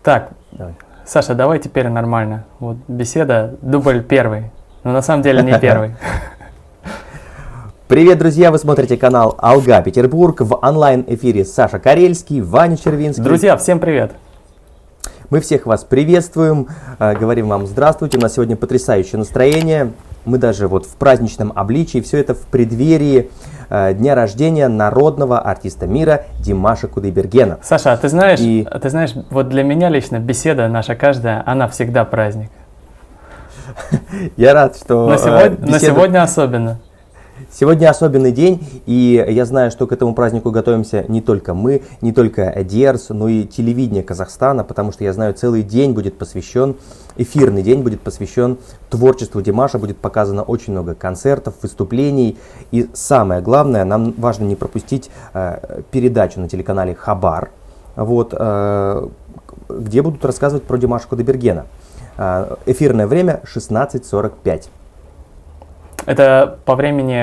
Так, Давай. Саша, давай теперь нормально. Вот беседа, дубль первый. Но на самом деле не первый. Привет, друзья! Вы смотрите канал Алга Петербург. В онлайн-эфире Саша Карельский, Ваня Червинский. Друзья, всем привет! Мы всех вас приветствуем, говорим вам здравствуйте. У нас сегодня потрясающее настроение. Мы даже вот в праздничном обличии. Все это в преддверии дня рождения народного артиста мира Димаша Кудайбергена. Саша, а ты знаешь, вот для меня лично беседа наша каждая, она всегда праздник. Я рад, что на сегодня особенно. Сегодня особенный день, и я знаю, что к этому празднику готовимся не только мы, не только Диарс, но и телевидение Казахстана, потому что я знаю, целый день будет посвящен, эфирный день будет посвящен творчеству Димаша, будет показано очень много концертов, выступлений, и самое главное, нам важно не пропустить передачу на телеканале Хабар, вот, где будут рассказывать про Димаша Кудайбергена. Эфирное время 16:45. Это по времени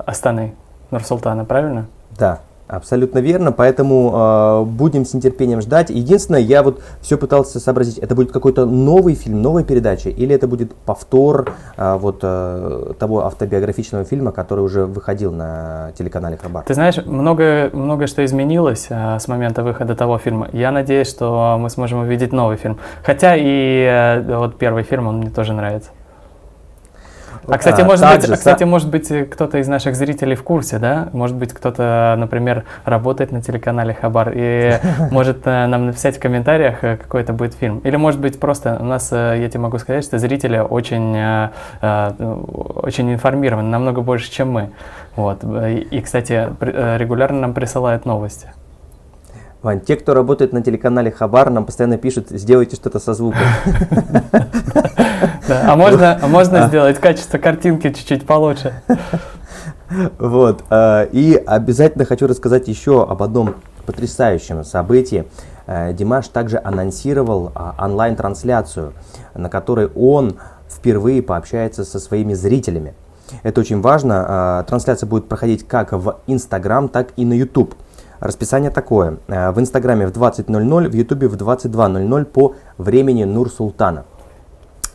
Астаны, Нур-Султана, правильно? Да, абсолютно верно, поэтому будем с нетерпением ждать. Единственное, я вот все пытался сообразить, это будет какой-то новый фильм, новая передача, или это будет повтор того автобиографичного фильма, который уже выходил на телеканале Хабар? Ты знаешь, многое что изменилось с момента выхода того фильма. Я надеюсь, что мы сможем увидеть новый фильм. Хотя и вот первый фильм, он мне тоже нравится. Кстати, может быть, кто-то из наших зрителей в курсе, да? Может быть, кто-то, например, работает на телеканале Хабар и может нам написать в комментариях, какой это будет фильм. Или, может быть, просто у нас, я тебе могу сказать, что зрители очень информированы, намного больше, чем мы. Вот. И, кстати, регулярно нам присылают новости. Вань, те, кто работает на телеканале Хабар, нам постоянно пишут, сделайте что-то со звуком. А можно сделать качество картинки чуть-чуть получше. Вот. И обязательно хочу рассказать еще об одном потрясающем событии. Димаш также анонсировал онлайн-трансляцию, на которой он впервые пообщается со своими зрителями. Это очень важно. Трансляция будет проходить как в Instagram, так и на YouTube. Расписание такое. В Инстаграме в 20:00, в Ютубе в 22:00 по времени Нур-Султана.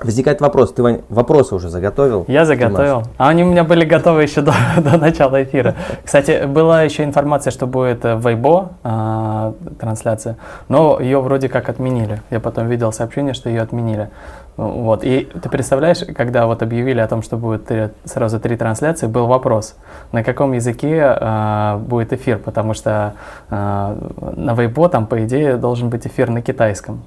Возникает вопрос, ты, Вань, вопросы уже заготовил? Я заготовил. Димаш? А они у меня были готовы еще до начала эфира. Кстати, была еще информация, что будет в Weibo трансляция, но ее вроде как отменили. Я потом видел сообщение, что ее отменили. Вот. И ты представляешь, когда вот объявили о том, что будет сразу 3 трансляции, был вопрос, на каком языке будет эфир, потому что на Weibo там, по идее, должен быть эфир на китайском.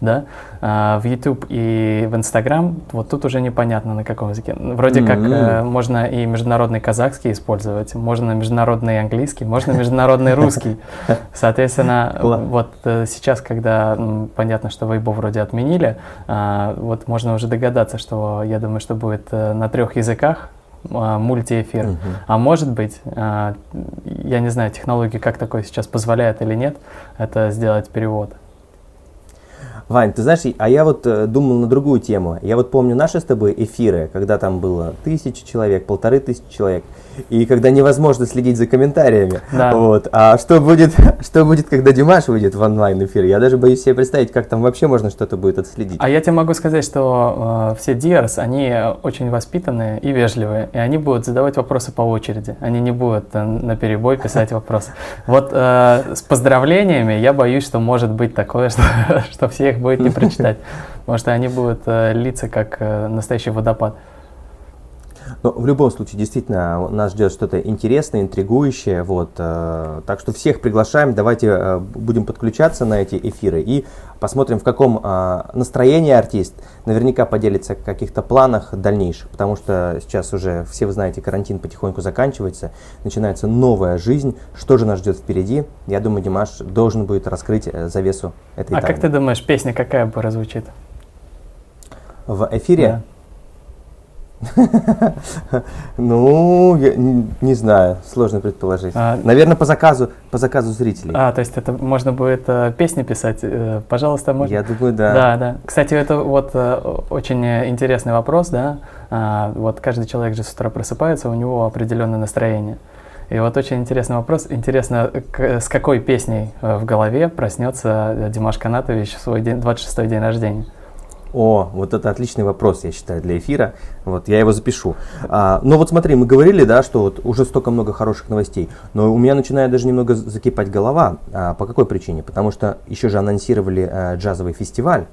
Да? В YouTube и в Instagram, вот тут уже непонятно на каком языке. Вроде как можно и международный казахский использовать, можно международный английский, можно международный русский. Соответственно, вот сейчас, когда понятно, что Weibo вроде отменили, вот можно уже догадаться, что я думаю, что будет на 3 языках мультиэфир. А может быть, я не знаю, технологии как такое сейчас позволяет или нет, это сделать перевод. Вань, ты знаешь, а я вот думал на другую тему. Я вот помню наши с тобой эфиры, когда там было 1000 человек, 1500 человек, и когда невозможно следить за комментариями. Да. Вот. А что будет, когда Димаш выйдет в онлайн-эфир? Я даже боюсь себе представить, как там вообще можно что-то будет отследить. А я тебе могу сказать, что все Диарс, они очень воспитанные и вежливые, и они будут задавать вопросы по очереди. Они не будут наперебой писать вопросы. Вот с поздравлениями я боюсь, что может быть такое, что все их будет не прочитать, потому что они будут литься как настоящий водопад. Но в любом случае, действительно, нас ждет что-то интересное, интригующее. Вот, так что всех приглашаем, давайте будем подключаться на эти эфиры и посмотрим, в каком настроении артист. Наверняка поделится о каких-то планах дальнейших, потому что сейчас уже, все вы знаете, карантин потихоньку заканчивается, начинается новая жизнь. Что же нас ждет впереди? Я думаю, Димаш должен будет раскрыть завесу этой тайны. А как ты думаешь, песня какая бы прозвучит? В эфире? Да. Ну, я не знаю, сложно предположить. Наверное, по заказу зрителей. То есть это можно будет песни писать? Пожалуйста, можно? Я думаю, да. Да, да. Кстати, это вот очень интересный вопрос, да. Вот каждый человек же с утра просыпается, у него определенное настроение. И вот очень интересный вопрос. Интересно, с какой песней в голове проснется Димаш Канатович в свой 26-й день рождения? О, вот это отличный вопрос, я считаю, для эфира. Вот, я его запишу. Ну вот смотри, мы говорили, да, что вот уже столько много хороших новостей, но у меня начинает даже немного закипать голова. По какой причине? Потому что еще же анонсировали джазовый фестиваль,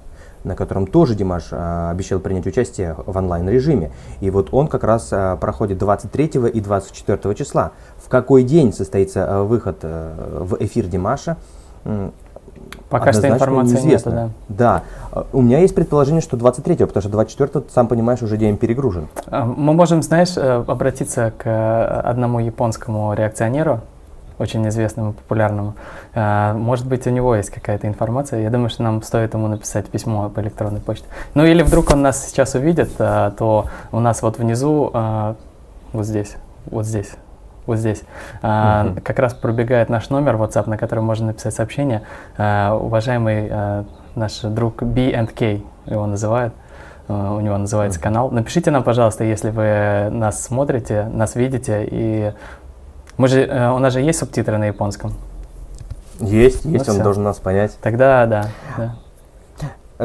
на котором тоже Димаш обещал принять участие в онлайн-режиме. И вот он как раз проходит 23 и 24 числа. В какой день состоится выход в эфир Димаша? Пока что информации неизвестно. нету, да. Да, у меня есть предположение, что 23-го, потому что 24-го, сам понимаешь, уже день перегружен. Мы можем, знаешь, обратиться к одному японскому реакционеру, очень известному, популярному. Может быть, у него есть какая-то информация. Я думаю, что нам стоит ему написать письмо по электронной почте. Ну или вдруг он нас сейчас увидит, то у нас вот внизу, вот здесь, как раз пробегает наш номер WhatsApp, на который можно написать сообщение. Уважаемый наш друг B&K, его называют, у него называется канал. Напишите нам, пожалуйста, если вы нас смотрите, нас видите, и у нас же есть субтитры на японском? Есть, Ну, он всё. должен нас понять. Тогда да.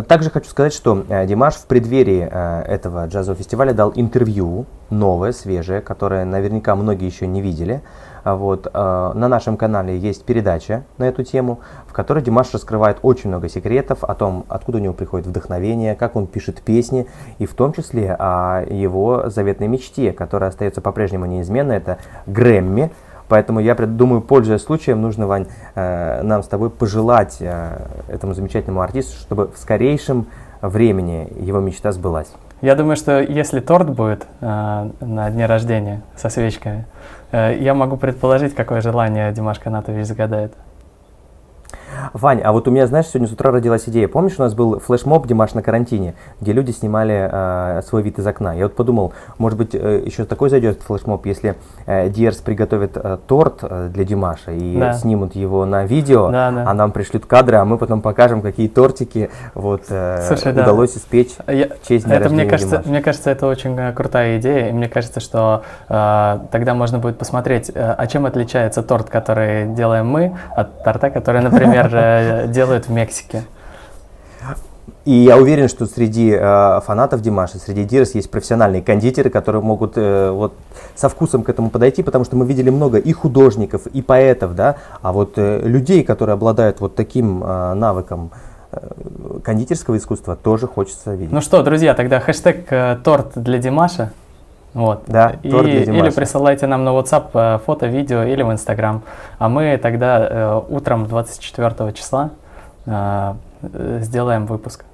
Также хочу сказать, что Димаш в преддверии этого джазового фестиваля дал интервью, новое, свежее, которое наверняка многие еще не видели. Вот, на нашем канале есть передача на эту тему, в которой Димаш раскрывает очень много секретов о том, откуда у него приходит вдохновение, как он пишет песни, и в том числе о его заветной мечте, которая остается по-прежнему неизменной, это Грэмми. Поэтому я думаю, пользуясь случаем, нужно, Вань, нам с тобой пожелать этому замечательному артисту, чтобы в скорейшем времени его мечта сбылась. Я думаю, что если торт будет на дне рождения со свечками, я могу предположить, какое желание Димаш Канатович загадает. Вань, а вот у меня, знаешь, сегодня с утра родилась идея. Помнишь, у нас был флешмоб «Димаш на карантине», где люди снимали свой вид из окна. Я вот подумал, может быть, еще такой зайдет флешмоб, если Диерс приготовит торт для Димаша и снимут его на видео, а нам пришлют кадры, а мы потом покажем, какие тортики удалось испечь в честь дня рождения Димаша. Мне кажется, это очень крутая идея, и мне кажется, что тогда можно будет посмотреть, а чем отличается торт, который делаем мы, от торта, который, например, делают в Мексике. И я уверен, что среди фанатов Димаша, среди Дирс есть профессиональные кондитеры, которые могут вот со вкусом к этому подойти, потому что мы видели много и художников, и поэтов, да, а вот людей, которые обладают вот таким навыком кондитерского искусства, тоже хочется видеть. Ну что, друзья, тогда хэштег торт для Димаша. Вот. Да, торт для Димаша. Или присылайте нам на WhatsApp фото, видео или в Instagram. А мы тогда утром 24 числа сделаем выпуск.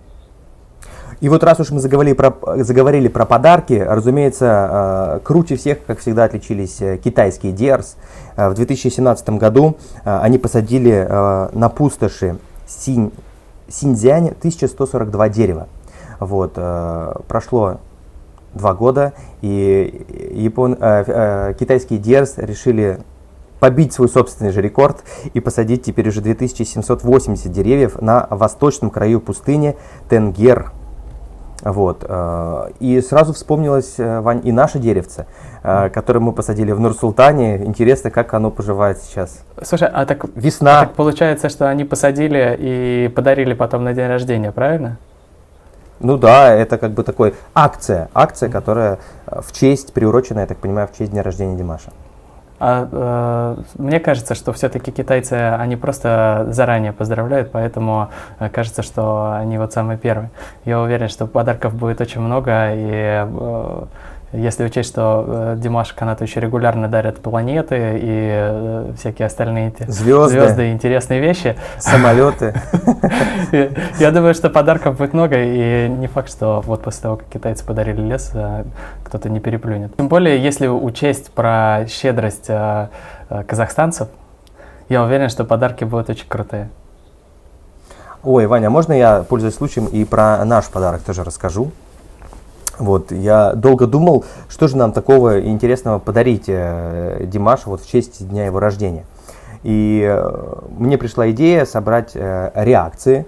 И вот раз уж мы заговорили про подарки, разумеется, круче всех, как всегда, отличились китайские Диерс. В 2017 году они посадили на пустоши Синьцзянь 1142 дерева. Вот, прошло 2 года, и китайские Диерс решили побить свой собственный же рекорд и посадить теперь уже 2780 деревьев на восточном краю пустыни Тенгер. Вот. И сразу вспомнилось, Вань, и наше деревце, которое мы посадили в Нур-Султане. Интересно, как оно поживает сейчас. Слушай, а так весна. Так получается, что они посадили и подарили потом на день рождения, правильно? Ну да, это как бы такой акция, которая в честь, приурочена, я так понимаю, в честь дня рождения Димаша. Мне кажется, что все-таки китайцы, они просто заранее поздравляют, поэтому кажется, что они вот самые первые. Я уверен, что подарков будет очень много, и если учесть, что Димаш Канатович регулярно дарят планеты и всякие остальные звезды и интересные вещи. Самолеты. Я думаю, что подарков будет много, и не факт, что вот после того, как китайцы подарили лес, кто-то не переплюнет. Тем более, если учесть про щедрость казахстанцев, я уверен, что подарки будут очень крутые. Ой, Ваня, можно я, пользуясь случаем, и про наш подарок тоже расскажу? Вот, я долго думал, что же нам такого интересного подарить Димашу вот в честь дня его рождения. И мне пришла идея собрать реакции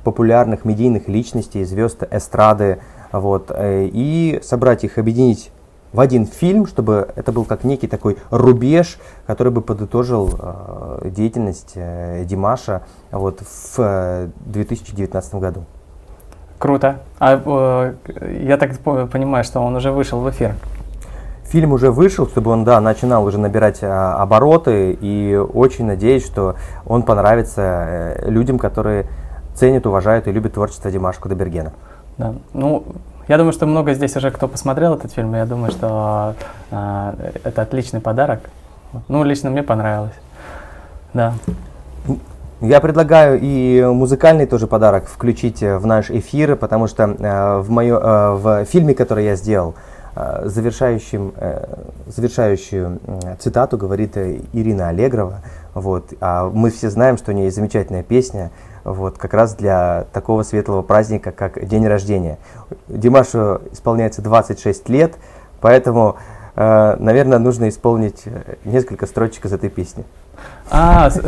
популярных медийных личностей, звезд эстрады, вот, и собрать их, объединить в один фильм, чтобы это был как некий такой рубеж, который бы подытожил деятельность Димаша вот, в 2019 году. Круто. Я так понимаю, что он уже вышел в эфир. Фильм уже вышел, чтобы он, да, начинал уже набирать обороты, и очень надеюсь, что он понравится людям, которые ценят, уважают и любят творчество Димаша Кудайбергена. Да. Ну, я думаю, что много здесь уже кто посмотрел этот фильм, и я думаю, что это отличный подарок. Ну, лично мне понравилось. Да. Я предлагаю и музыкальный тоже подарок включить в наш эфир, потому что в фильме, который я сделал, завершающую цитату говорит Ирина Аллегрова. Вот, а мы все знаем, что у нее есть замечательная песня, вот, как раз для такого светлого праздника, как день рождения. Димашу исполняется 26 лет, поэтому, наверное, нужно исполнить несколько строчек из этой песни.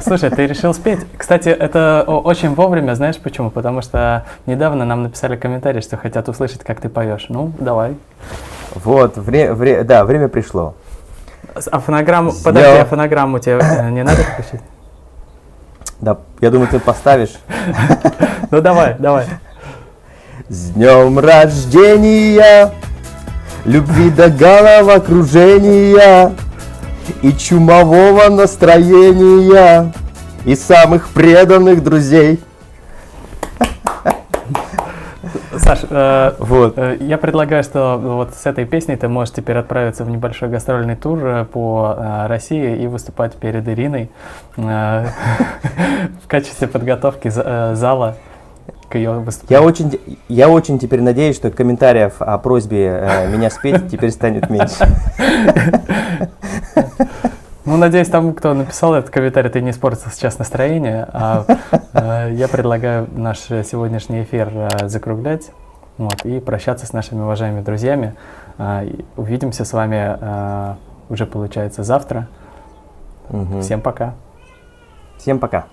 Слушай, ты решил спеть? Кстати, это очень вовремя, знаешь почему? Потому что недавно нам написали комментарий, что хотят услышать, как ты поешь. Ну, давай. Вот, да, время пришло. А фонограмму, подожди, а фонограмму тебе не надо включить? Да, я думаю, ты поставишь. Ну, давай. С днем рождения, любви до головокружения и чумового настроения, и самых преданных друзей. Саш, я предлагаю, что вот с этой песней ты можешь теперь отправиться в небольшой гастрольный тур по России и выступать перед Ириной в качестве подготовки зала к ее выступлению. Я очень теперь надеюсь, что комментариев о просьбе меня спеть теперь станет меньше. Ну, надеюсь, там, кто написал этот комментарий, ты не испортил сейчас настроение. Я предлагаю наш сегодняшний эфир закруглять, вот, и прощаться с нашими уважаемыми друзьями. Увидимся с вами уже, получается, завтра. Всем пока. Всем пока.